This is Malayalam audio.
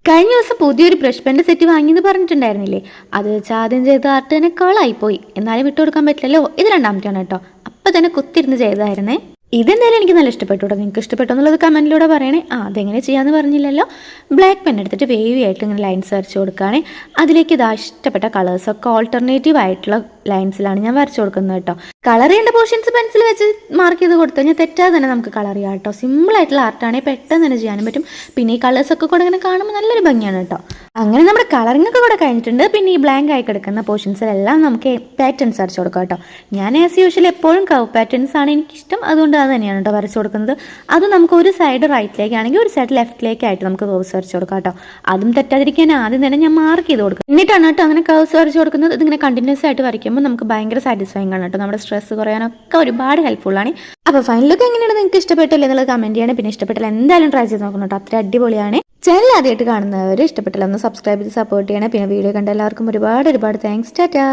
കഴിഞ്ഞ ദിവസം പുതിയൊരു ബ്രഷ് പെൻ്റെ സെറ്റ് വാങ്ങിയെന്ന് പറഞ്ഞിട്ടുണ്ടായിരുന്നില്ലേ? അത് വെച്ച് ആദ്യം ചെയ്ത ആർട്ട് തന്നെ കോളായിപ്പോയി. എന്നാലും വിട്ടുകൊടുക്കാൻ പറ്റില്ലല്ലോ. ഇത് രണ്ടാമത്തെയാണ് കേട്ടോ. അപ്പം തന്നെ കുത്തിരുന്ന് ചെയ്തതായിരുന്നേ. ഇതെന്തായാലും എനിക്ക് നല്ല ഇഷ്ടപ്പെട്ടു കേട്ടോ. നിങ്ങൾക്ക് ഇഷ്ടപ്പെട്ടു എന്നുള്ളത് കമൻറ്റിലൂടെ പറയണേ. അതെങ്ങനെ ചെയ്യാമെന്ന് പറഞ്ഞില്ലല്ലോ. ബ്ലാക്ക് പെൻ എടുത്തിട്ട് വേവി ആയിട്ട് ഇങ്ങനെ ലൈൻസ് വരച്ച് കൊടുക്കുകയാണേ. അതിലേക്ക് ഇതാ ഇഷ്ടപ്പെട്ട കളേഴ്സൊക്കെ ഓൾട്ടർനേറ്റീവ് ആയിട്ടുള്ള ലൈൻസിലാണ് ഞാൻ വരച്ചു കൊടുക്കുന്നത് കേട്ടോ. കളർ ചെയ്യേണ്ട പോർഷൻസ് പെൻസിൽ വെച്ച് മാർക്ക് ചെയ്ത് കൊടുത്തു കഴിഞ്ഞാൽ തെറ്റാതെ തന്നെ നമുക്ക് കളർ ചെയ്യാം കേട്ടോ. സിമ്പിളായിട്ടുള്ള ആർട്ടാണെങ്കിൽ പെട്ടെന്ന് തന്നെ ചെയ്യാനും പറ്റും. പിന്നെ ഈ കളേഴ്സൊക്കെ കൂടെ ഇങ്ങനെ കാണുമ്പോൾ നല്ലൊരു ഭംഗിയാണ് കേട്ടോ. അങ്ങനെ നമ്മുടെ കളറിംഗ് ഒക്കെ കൂടെ കഴിഞ്ഞിട്ടുണ്ട്. പിന്നെ ഈ ബ്ലാങ്ക് ആയി കിടക്കുന്ന പോർഷൻസിലെല്ലാം നമുക്ക് പാറ്റേൺസ് വരച്ചു കൊടുക്കാം കേട്ടോ. ഞാൻ ആസ് യൂഷ്വൽ എപ്പോഴും കർവ് പാറ്റേൺസ് ആണ് എനിക്കിഷ്ടം. അതുകൊണ്ട് അത് തന്നെയാണ് കേട്ടോ വരച്ചു കൊടുക്കുന്നത്. അത് നമുക്ക് ഒരു സൈഡ് റൈറ്റിലേക്കാണെങ്കിൽ ഒരു സൈഡ് ലെഫ്റ്റിലേക്കായിട്ട് നമുക്ക് കർവ്സ് വരച്ചു കൊടുക്കാം കേട്ടോ. അതും തെറ്റാതിരിക്കാൻ ആദ്യം തന്നെ ഞാൻ മാർക്ക് ചെയ്ത് കൊടുക്കും. എന്നിട്ടാണ് കേട്ടോ അങ്ങനെ കർവ്സ് വരച്ചു കൊടുക്കുന്നത്. ഇതിങ്ങനെ കണ്ടിന്യൂസ് ആയിട്ട് വരയ്ക്കുമ്പോൾ നമുക്ക് ഭയങ്കര സാറ്റിസ്ഫൈങ് ആണ് കേട്ടോ. നമ്മുടെ സ്ട്രെസ് കുറയാനൊക്കെ ഒരുപാട് ഹെൽപ്ഫുൾ ആണ്. അപ്പോൾ ഫൈനലൊക്കെ എങ്ങനെയാണ് നിങ്ങൾക്ക് ഇഷ്ടപ്പെട്ടില്ല എന്നുള്ളത് കമൻറ്റ് ചെയ്യണം. പിന്നെ ഇഷ്ടപ്പെട്ടില്ല എന്തായാലും ട്രൈ ചെയ്ത് നോക്കണം കേട്ടോ. അത്ര അടിപൊളിയാണ്. ചാനൽ ആദ്യമായിട്ട് കാണുന്നവർ ഇഷ്ടപ്പെട്ടില്ല ഒന്ന് സബ്സ്ക്രൈബ് ചെയ്ത് സപ്പോർട്ട് ചെയ്യണം. പിന്നെ വീഡിയോ കണ്ട എല്ലാവർക്കും ഒരുപാട് താങ്ക്സ്. ടാറ്റാ.